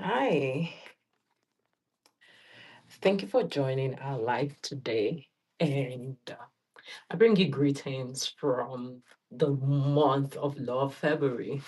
Hi, thank you for joining our live today. And I bring you greetings from the month of love, February.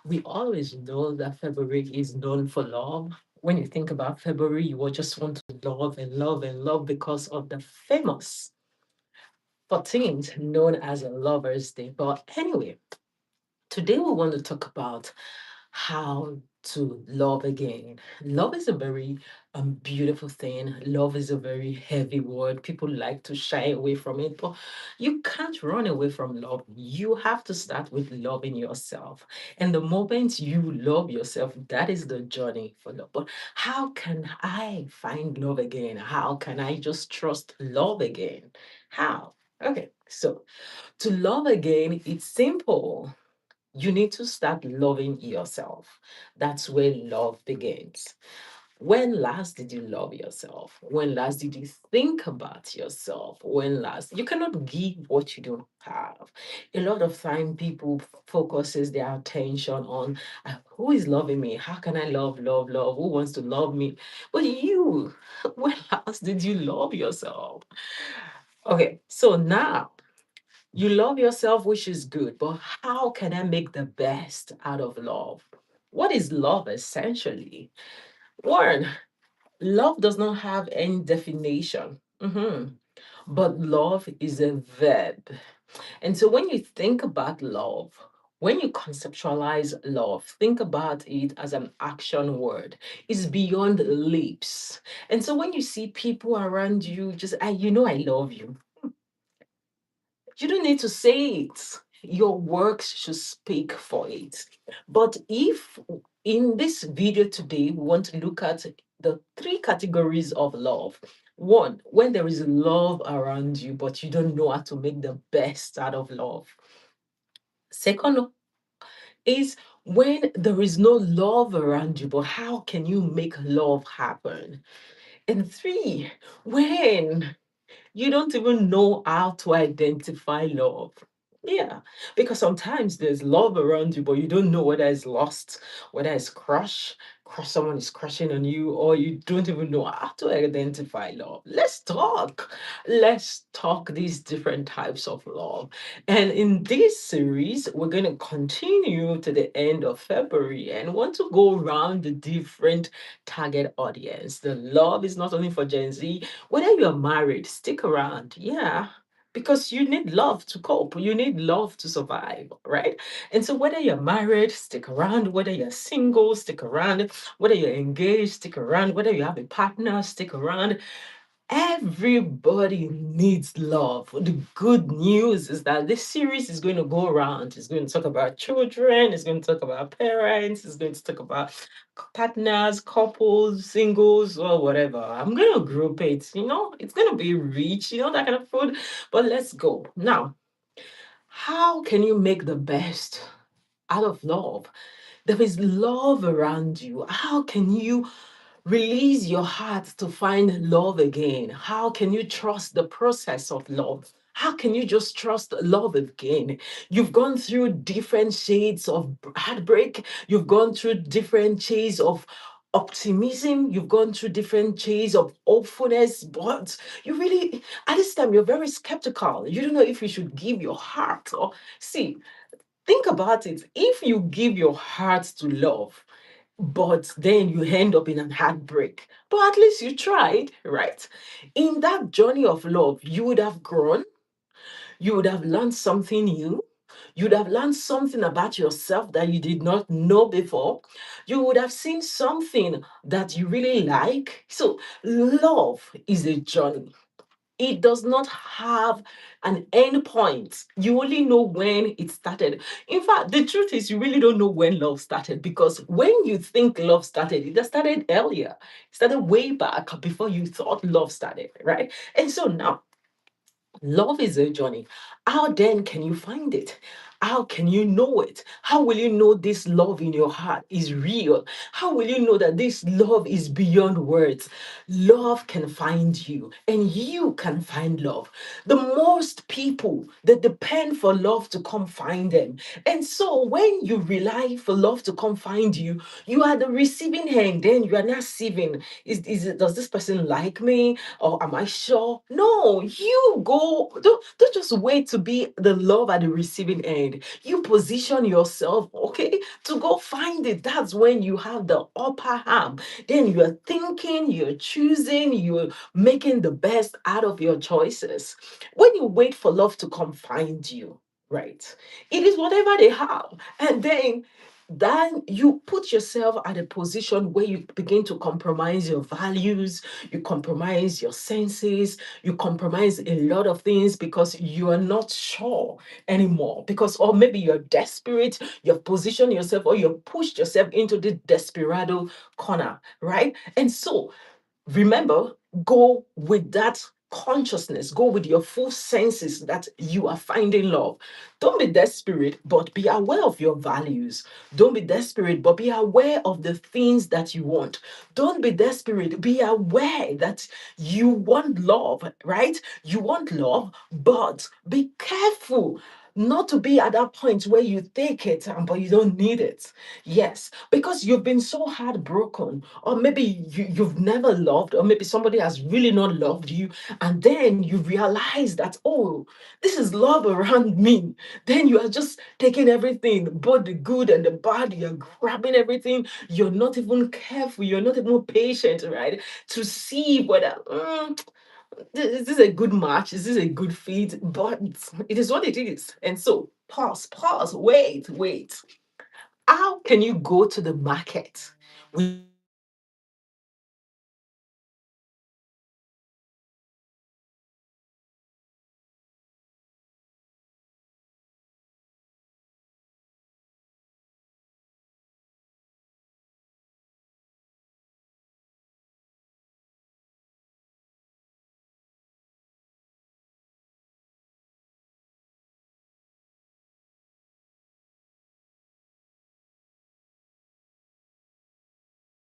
We always know that February is known for love. When you think about February, you will just want to love and love and love because of the famous 14th known as a Lover's Day. But anyway, today we want to talk about how to love again. Love is a very beautiful thing. Love is a very heavy word. People like to shy away from it, but you can't run away from love. You have to start with loving yourself. And the moment you love yourself, that is the journey for love. But how can I find love again? How can I just trust love again? How? Okay, so to love again, it's simple. You need to start loving yourself. That's where love begins. When last did you love yourself? When last did you think about yourself? When last you cannot give what you don't have. A lot of time people focuses their attention on who is loving me? How can I love? Who wants to love me? But you, when last did you love yourself? Okay, so now you love yourself, which is good, but how can I make the best out of love? What is love essentially? One, love does not have any definition. But love is a verb. And so when you think about love, when you conceptualize love, think about it as an action word. It's beyond lips. And so when you see people around you, just, I love you. You don't need to say it. Your works should speak for it. But if in this video today, we want to look at the three categories of love. One, when there is love around you, but you don't know how to make the best out of love. Second is when there is no love around you, but how can you make love happen? And three, when you don't even know how to identify love. Yeah, because sometimes there's love around you, but you don't know whether it's lost, whether it's someone is crushing on you, or you don't even know how to identify love. Let's talk. Let's talk these different types of love. And in this series, we're going to continue to the end of February and want to go around the different target audience. The love is not only for Gen Z, whether you're married, stick around. Yeah. Because you need love to cope, you need love to survive, right? And so, whether you're married, stick around, whether you're single, stick around, whether you're engaged, stick around, whether you have a partner, stick around. Everybody needs love. The good news is that this series is going to go around. It's going to talk about children, it's going to talk about parents, it's going to talk about partners, couples, singles, or whatever. I'm going to group it, it's going to be rich, that kind of food. But let's go. Now, how can you make the best out of love? There is love around you. How can you release your heart to find love again? How can you trust the process of love? How can you just trust love again? You've gone through different shades of heartbreak. You've gone through different shades of optimism. You've gone through different shades of hopefulness, but you really, at this time, you're very skeptical. You don't know if you should give your heart or see. Think about it. If you give your heart to love, but then you end up in an heartbreak. But at least you tried, right? In that journey of love, you would have grown, you would have learned something new, you would have learned something about yourself that you did not know before. You would have seen something that you really like. So, love is a journey. It does not have an end point. You only know when it started. In fact, the truth is, you really don't know when love started because when you think love started, it has started earlier. It started way back before you thought love started, right? And so now, love is a journey. How then can you find it? How can you know it? How will you know this love in your heart is real? How will you know that this love is beyond words? Love can find you, and you can find love. The most people that depend for love to come find them. And so when you rely for love to come find you, you are the receiving hand, then you are not receiving. Does this person like me? Or am I sure? No, you go, don't just wait to be the love at the receiving end. You position yourself, okay, to go find it. That's when you have the upper hand. Then you're thinking, you're choosing, you're making the best out of your choices. When you wait for love to come find you, right? It is whatever they have. And then you put yourself at a position where you begin to compromise your values, you compromise your senses, you compromise a lot of things because you are not sure anymore. Because, or maybe you're desperate, you've positioned yourself or you've pushed yourself into the desperado corner, right? And so remember, go with that consciousness, go with your full senses that you are finding love. Don't be desperate, but be aware of your values. Don't be desperate, but be aware of the things that you want. Don't be desperate, be aware that you want love, right? You want love, but be careful not to be at that point where you take it but you don't need it. Yes, because you've been so heartbroken, or maybe you've never loved, or maybe somebody has really not loved you, and then you realize that, oh, this is love around me. Then you are just taking everything, both the good and the bad, you're grabbing everything, you're not even careful, you're not even patient, right? To see whether is this a good match? Is this a good fit? But it is what it is. And so pause, wait. How can you go to the market without having love in your heart? How can you go to the market without having love in your heart? How can you go to the market without having love in your heart?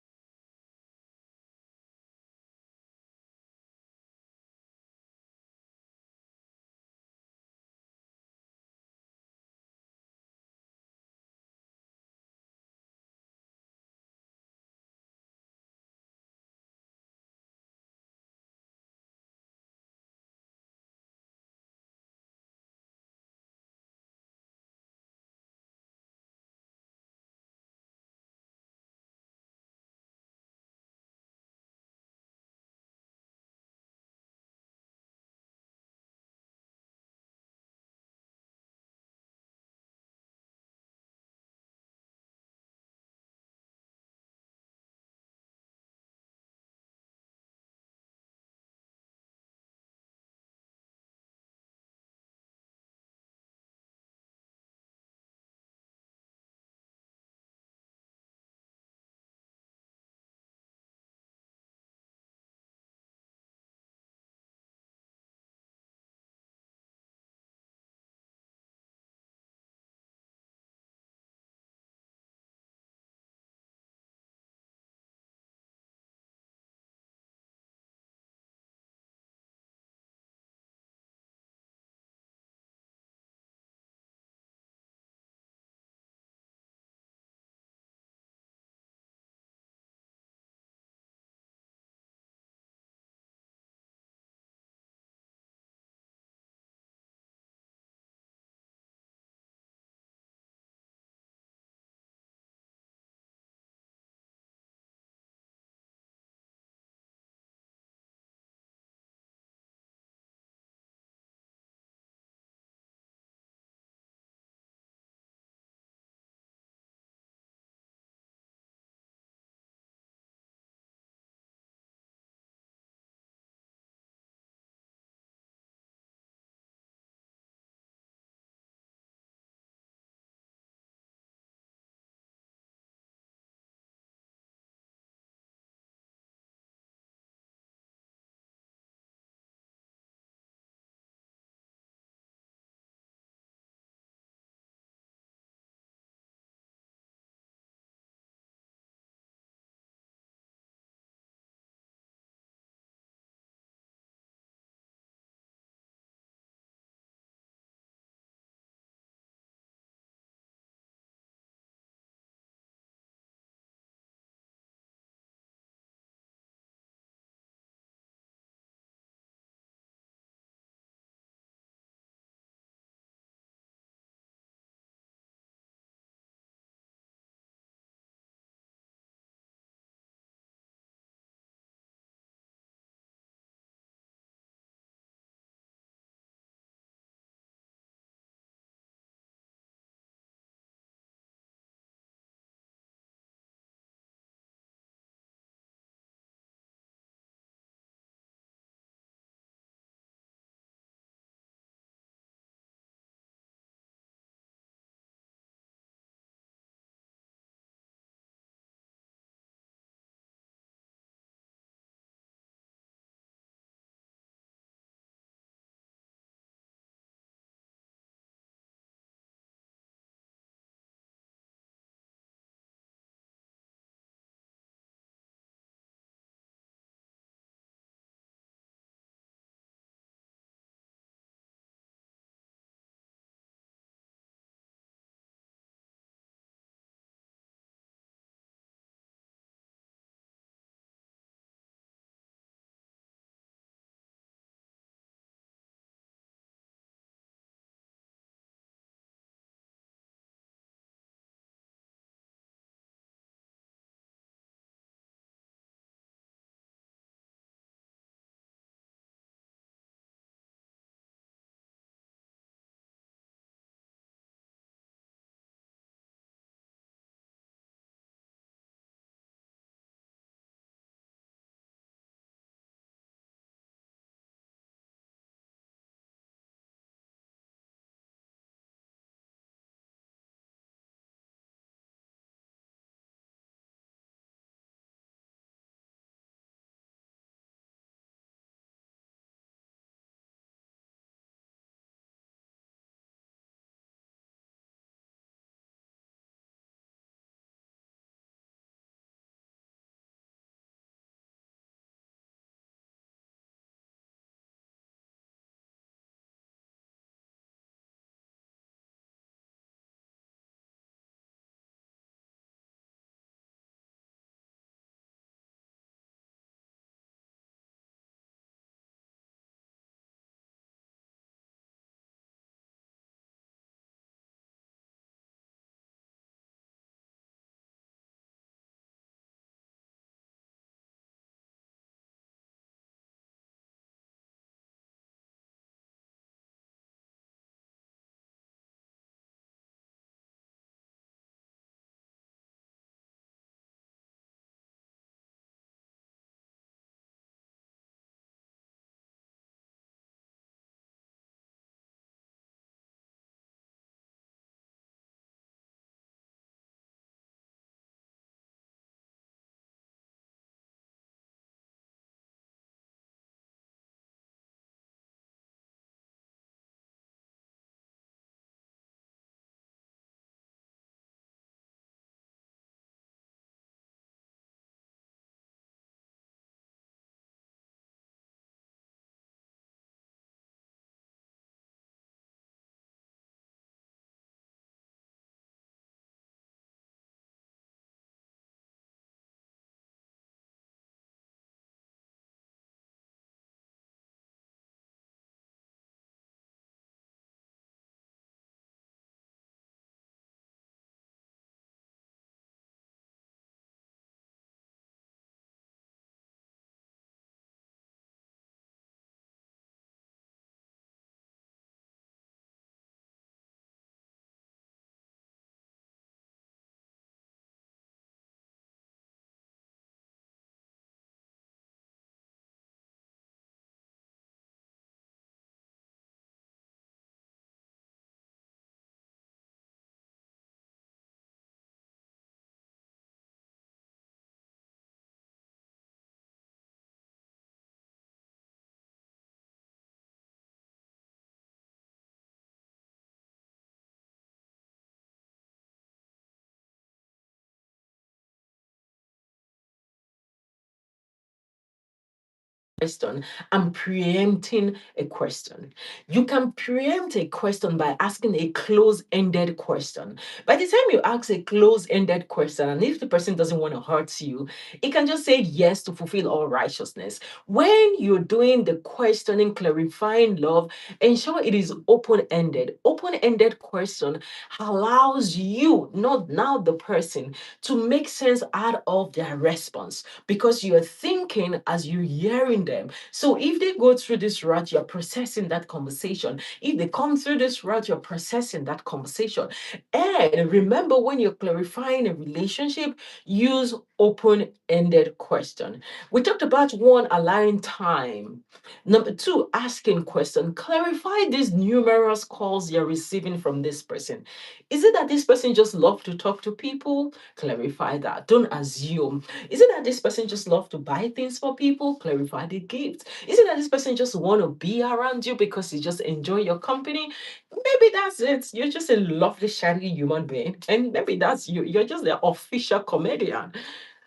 question, I'm preempting a question. You can preempt a question by asking a close ended question. By the time you ask a close ended question, and if the person doesn't want to hurt you, it can just say yes to fulfill all righteousness. When you're doing the questioning, clarifying love, ensure it is open ended. Open ended question allows you, not now the person, to make sense out of their response because you're thinking as you're hearing them. So if they go through this route, you're processing that conversation. If they come through this route, you're processing that conversation. And remember, when you're clarifying a relationship, use open-ended question. We talked about one, allowing time. Number two, asking question. Clarify these numerous calls you're receiving from this person. Is it that this person just love to talk to people? Clarify that. Don't assume. Is it that this person just love to buy things for people? Clarify the gift. Is it that this person just want to be around you because he just enjoy your company? Maybe that's it. You're just a lovely, shiny human being, and maybe that's you. You're just the official comedian.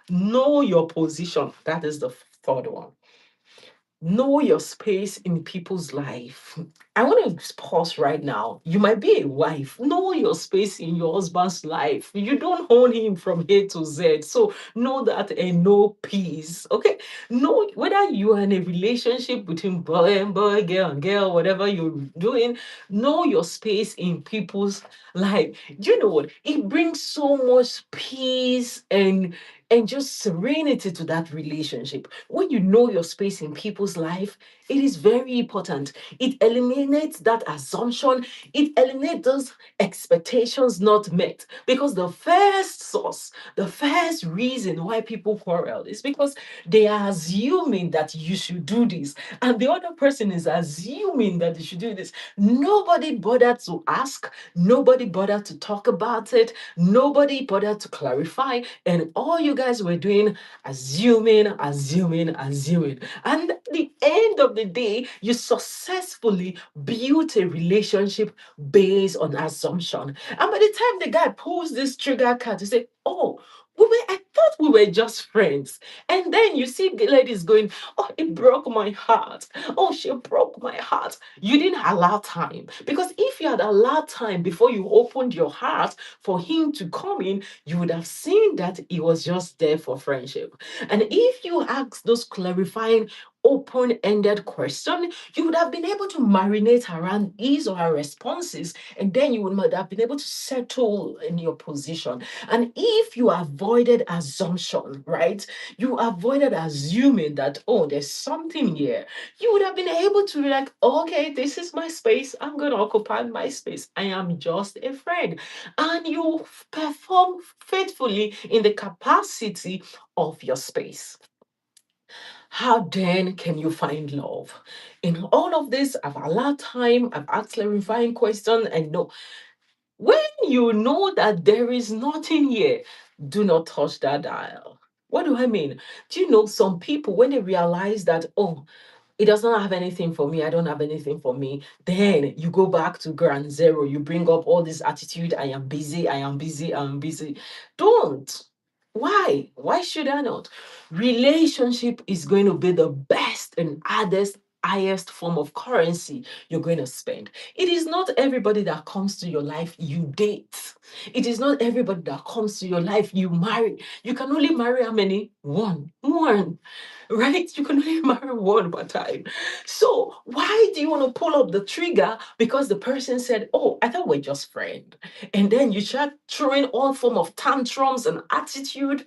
Know your position. That is the third one. Know your space in people's life. I want to pause right now. You might be a wife. Know your space in your husband's life. You don't own him from A to Z. So know that and know peace. Okay. Know whether you are in a relationship between boy and boy, girl and girl, whatever you're doing, know your space in people's life. Do you know what? It brings so much peace and just serenity to that relationship. When you know your space in people's life, it is very important. It eliminates that assumption, it eliminates those expectations not met. Because the first source, the first reason why people quarrel is because they are assuming that you should do this, and the other person is assuming that they should do this. Nobody bothered to ask, nobody bothered to talk about it, nobody bothered to clarify, and all you guys were doing, assuming, assuming, assuming. And at the end of the day, you successfully built a relationship based on assumption. And by the time the guy pulls this trigger card, you say, oh, I thought we were just friends. And then you see the ladies going, oh, it broke my heart. Oh, she broke my heart. You didn't allow time. Because if you had allowed time before you opened your heart for him to come in, you would have seen that he was just there for friendship. And if you ask those clarifying, open-ended question, you would have been able to marinate around his or her responses, and then you would have been able to settle in your position. And if you avoided assumption, right? You avoided assuming that, oh, there's something here. You would have been able to be like, okay, this is my space. I'm going to occupy my space. I am just a friend. And you perform faithfully in the capacity of your space. How then can you find love? In all of this, I've allowed time, I've asked clarifying questions, and no. When you know that there is nothing here, do not touch that dial. What do I mean? Do you know some people, when they realize that, oh, it does not have anything for me, I don't have anything for me, then you go back to ground zero. You bring up all this attitude, I am busy, I am busy, I am busy. Don't. Why? Why should I not? Relationship is going to be the best and hardest, highest form of currency you're going to spend. It is not everybody that comes to your life you date. It is not everybody that comes to your life you marry. You can only marry how many? One. One. Right? You can only marry one per time. So why do you want to pull up the trigger because the person said, oh, I thought we're just friends. And then you start throwing all form of tantrums and attitude.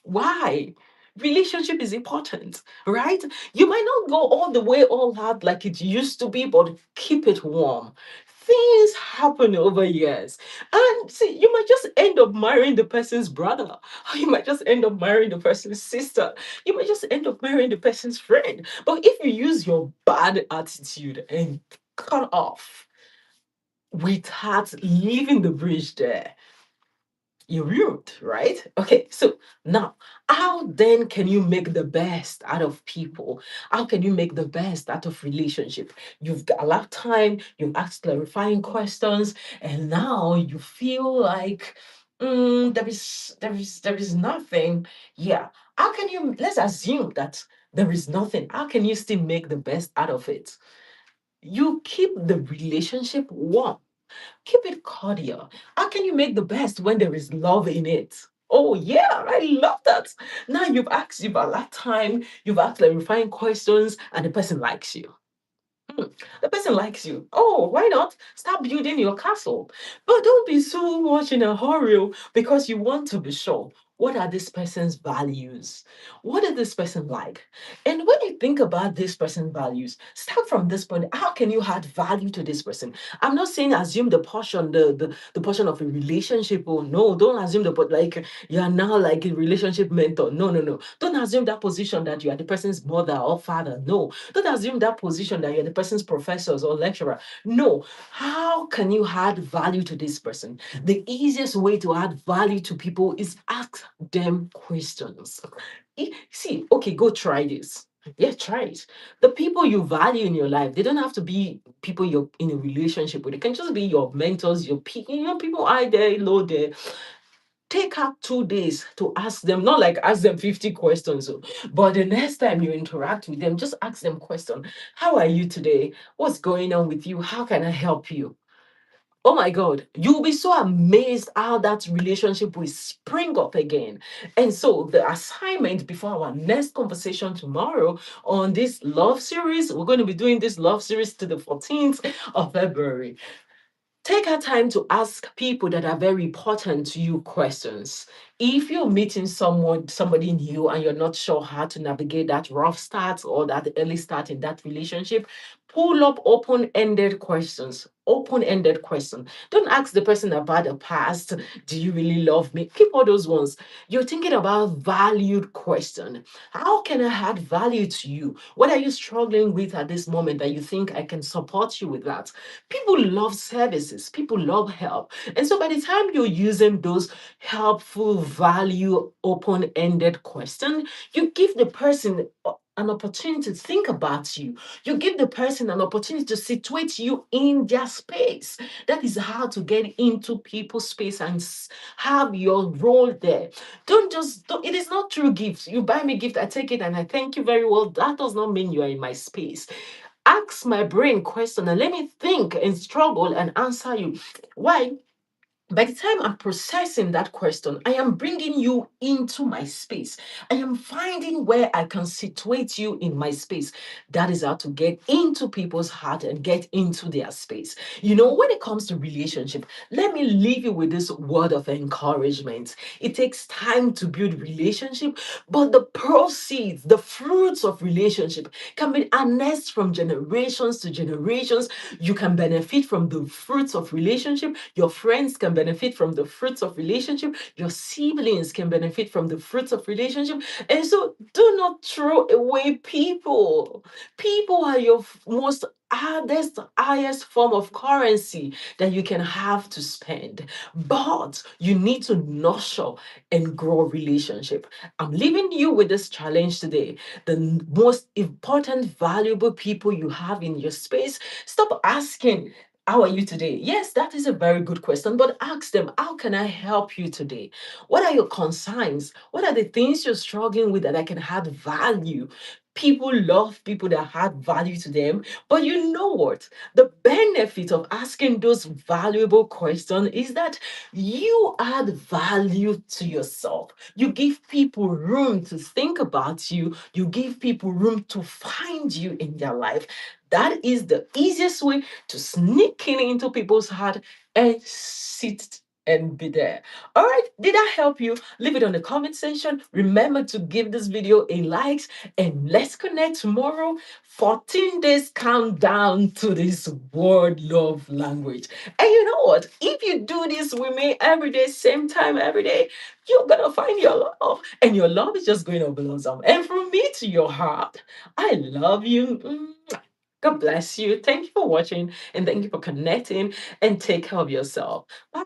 Why? Relationship is important, right? You might not go all the way all out like it used to be, but keep it warm. Things happen over years. And see, you might just end up marrying the person's brother, or you might just end up marrying the person's sister, you might just end up marrying the person's friend. But if you use your bad attitude and cut off without leaving the bridge there, you're rude, right? Okay, so now, how then can you make the best out of people? How can you make the best out of relationship? You've got a lot of time, you've asked clarifying questions, and now you feel like there is nothing. Yeah. How can you let's assume that there is nothing. How can you still make the best out of it? You keep the relationship warm, keep it cordial. How can you make the best when there is love in it? Oh yeah, I love that. Now you've allowed time, you've asked like refined questions, and the person likes you. Hmm, the person likes you. Oh, why not? Start building your castle. But don't be so much in a hurry because you want to be sure. What are this person's values? What is this person like? And when you think about this person's values, start from this point. How can you add value to this person? I'm not saying assume the portion, the portion of a relationship. Oh no, don't assume the but like you are now like a relationship mentor. No, no, no. Don't assume that position that you are the person's mother or father. No, don't assume that position that you're the person's professors or lecturer. No. How can you add value to this person? The easiest way to add value to people is ask them questions. See, okay, go try this. Yeah, try it. The people you value in your life, they don't have to be people you're in a relationship with. It can just be your mentors, your people, people high there, low there. Take out 2 days to ask them, not like ask them 50 questions, oh, but the next time you interact with them, just ask them question. How are you today? What's going on with you? How can I help you? Oh my God, you'll be so amazed how that relationship will spring up again. And so, the assignment before our next conversation tomorrow on this love series, we're going to be doing this love series to the 14th of February. Take our time to ask people that are very important to you questions. If you're meeting somebody new, and you're not sure how to navigate that rough start or that early start in that relationship, pull up open-ended questions. Open-ended question. Don't ask the person about the past. Do you really love me? Keep all those ones. You're thinking about valued question. How can I add value to you? What are you struggling with at this moment that you think I can support you with that? People love services, people love help. And so by the time you're using those helpful, value, open ended questions, you give the person an opportunity to think about you. You give the person an opportunity to situate you in their space. That is how to get into people's space and have your role there. It is not true gifts. You buy me gift, I take it and I thank you very well. That does not mean you are in my space. Ask my brain question and let me think and struggle and answer you. Why? By the time I'm processing that question, I am bringing you into my space. I am finding where I can situate you in my space. That is how to get into people's heart and get into their space. When it comes to relationship, let me leave you with this word of encouragement. It takes time to build relationship, but the proceeds, the fruits of relationship can be harnessed from generations to generations. You can benefit from the fruits of relationship. Your friends can benefit from the fruits of relationship. Your siblings can benefit from the fruits of relationship. And so do not throw away people. People are your most highest form of currency that you can have to spend. But you need to nurture and grow relationship. I'm leaving you with this challenge today. The most important, valuable people you have in your space, stop asking, how are you today? Yes, that is a very good question, but ask them, how can I help you today? What are your concerns? What are the things you're struggling with that I can add value? People love people that add value to them. But you know what? The benefit of asking those valuable questions is that you add value to yourself. You give people room to think about you. You give people room to find you in their life. That is the easiest way to sneak in into people's heart and sit and be there. All right, did I help you? Leave it on the comment section. Remember to give this video a like and let's connect tomorrow. 14 days countdown to this word love language. And you know what? If you do this with me every day, same time every day, you're gonna find your love. And your love is just going to blossom. And from me to your heart, I love you. God bless you. Thank you for watching and thank you for connecting and take care of yourself. Bye.